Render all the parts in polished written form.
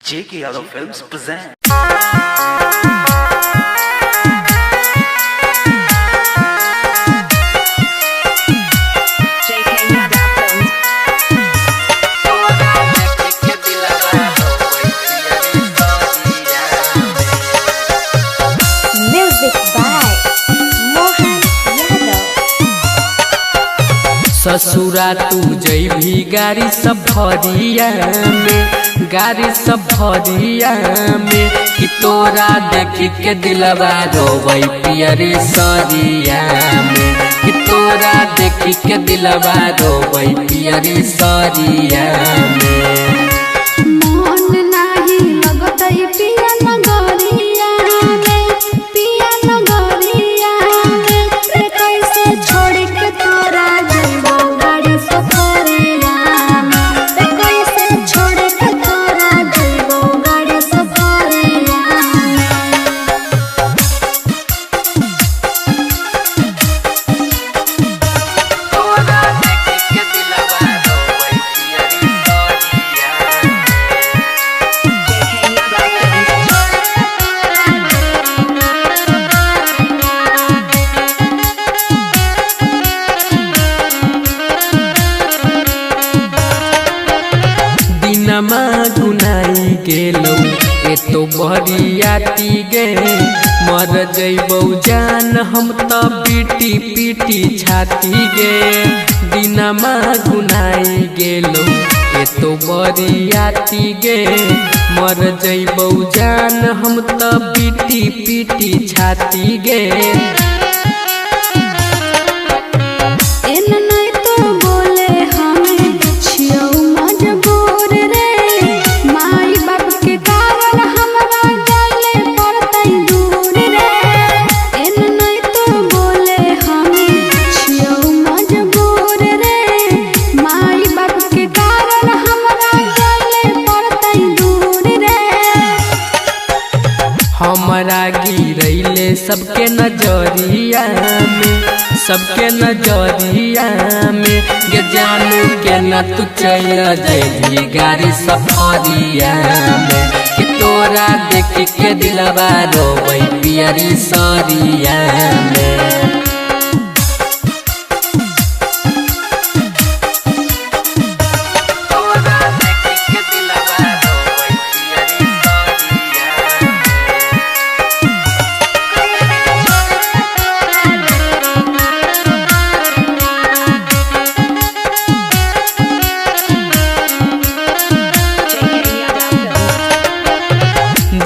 J.K. Yadav Films present. ससुरा तू जैभी गाड़ी सफरिया में कि तोरा देखी के दिलवा रोवै पियरी सरिया में कि तोरा देखी के दिलवा रोवै पियरी सरिया में। दिनमा गुनाई गेलौ एतो बरियाती गे मर जइबौ जान हम त पीटी पीटी छाती गे। दिनमा गुनाई गेलौ एतो बरियाती गे मर जइबौ जान हम त पीटी पीटी छाती गे। हमरा गिरैले सबके नजरिया में गे जानू के न तू चल जइली गाड़ी सफरिया में कि तोरा देखी के दिलवा रोवै पियरी सरिया में।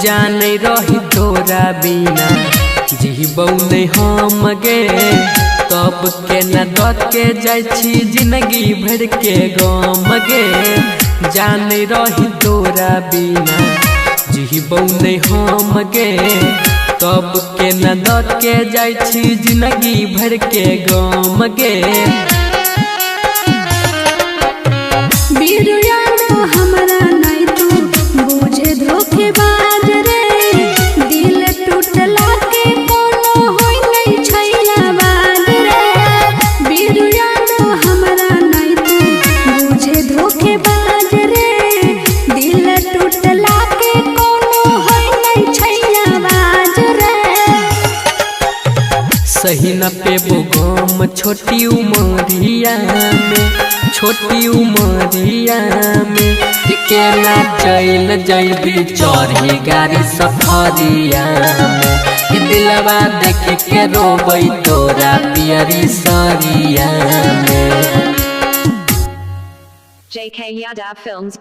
जाने रही तोरा बिना जीबौ नहीं हम गे तब के न दत के जाइ छी जिंदगी भर के गम गे। जाने रही तोरा बिना जीबौ नहीं हम गे तब के न दत के जाइ छी जिंदगी भर के गम गे। हमरा नहीं तू बुझे धोखेबाज रे दिल टूटला के कोनो होई नहीं छैया बाज रे बिरुया हमरा नहीं तू बुझे धोखेबाज रे दिल टूटला के कोनो होई नहीं छैया बाज रे। सही न पेबो गम छोटी उमरिया में केना चल जइबी चढ़ी गाड़ी सफरिया में दिलवा देखी के रोबै तोरा पियरी सरिया में। J.K. Yadav Films